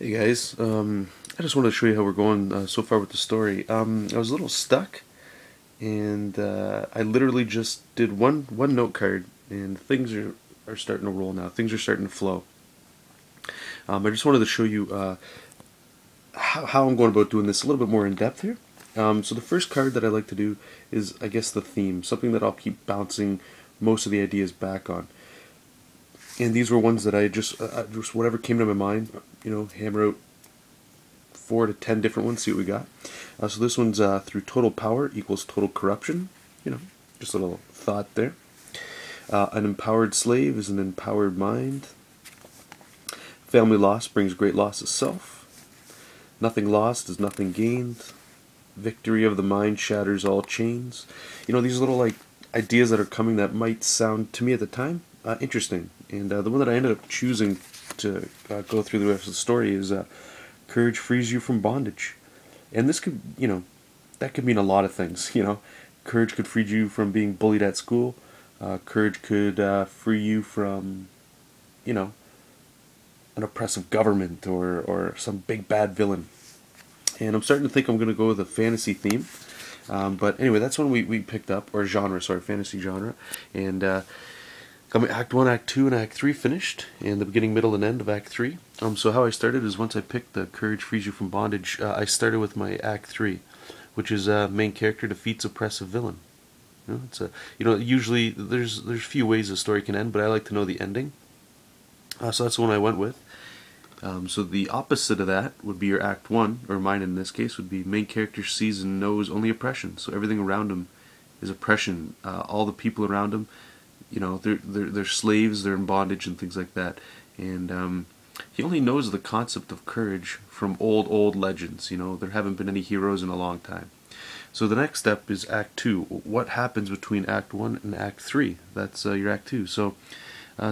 Hey guys, I just wanted to show you how we're going so far with the story. I was a little stuck, and I literally just did one note card, and things are starting to roll now. Things are starting to flow. I just wanted to show you how I'm going about doing this a little bit more in depth here. So the first card that I like to do is, I guess, the theme, something that I'll keep bouncing most of the ideas back on. And these were ones that I just whatever came to my mind, hammer out 4 to 10 different ones, see what we got. So this one's through total power equals total corruption. Just a little thought there. An empowered slave is an empowered mind. Family loss brings great loss of self. Nothing lost is nothing gained. Victory of the mind shatters all chains. These little ideas that are coming that might sound to me at the time interesting. And the one that I ended up choosing to go through the rest of the story is courage frees you from bondage. And this could, that could mean a lot of things. Courage could free you from being bullied at school. Courage could free you from, an oppressive government or some big bad villain. And I'm starting to think I'm going to go with a fantasy theme. But anyway, that's one we picked up, or genre, sorry, fantasy genre. And got my Act 1, Act 2, and Act 3 finished, and the beginning, middle, and end of Act 3. So how I started is once I picked the Courage Frees You from Bondage, I started with my Act 3, which is main character defeats oppressive villain. It's usually there's few ways a story can end, but I like to know the ending. So that's the one I went with. So the opposite of that would be your Act 1, or mine in this case, would be main character sees and knows only oppression. So everything around him is oppression. All the people around him, they're slaves, they're in bondage and things like that. And he only knows the concept of courage from old legends. There haven't been any heroes in a long time. So the next step is Act 2. What happens between Act 1 and Act 3? That's your Act 2. So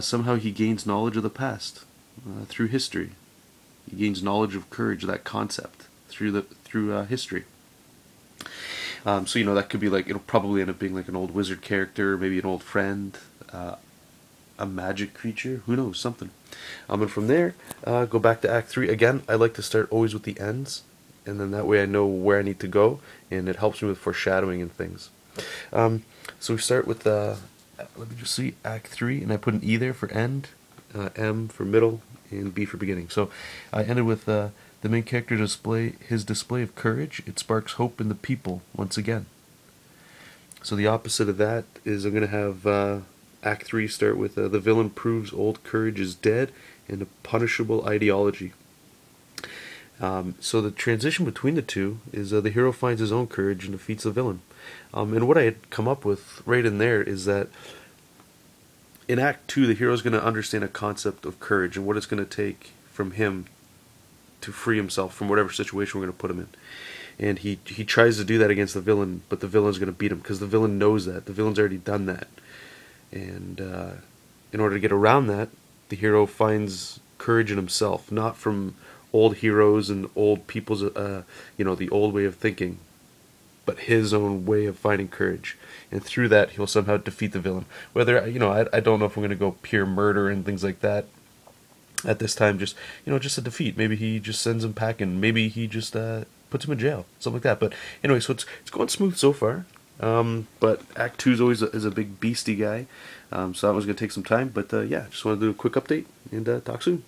somehow he gains knowledge of the past through history. He gains knowledge of courage, that concept, through history. So that could be it'll probably end up being like an old wizard character, maybe an old friend, a magic creature, who knows, something. And from there, go back to Act 3. Again, I like to start always with the ends, and then that way I know where I need to go, and it helps me with foreshadowing and things. So we start with, let me just see, Act 3, and I put an E there for end, M for middle, and B for beginning. So I ended with the main character his display of courage. It sparks hope in the people once again. So the opposite of that is I'm going to have Act 3 start with the villain proves old courage is dead and a punishable ideology. So the transition between the two is the hero finds his own courage and defeats the villain. And what I had come up with right in there is that in Act 2, the hero is going to understand a concept of courage and what it's going to take from him to free himself from whatever situation we're going to put him in. And he tries to do that against the villain, but the villain's going to beat him because the villain knows that. The villain's already done that. And in order to get around that, the hero finds courage in himself, not from old heroes and old people's, the old way of thinking, but his own way of finding courage. And through that, he'll somehow defeat the villain. Whether, I don't know if we're going to go pure murder and things like that at this time, just a defeat. Maybe he just sends him packing. Maybe he just puts him in jail, something like that. But anyway, so it's going smooth so far. But Act 2 is always is a big beastie guy, so that one's going to take some time. But yeah, just want to do a quick update, and talk soon.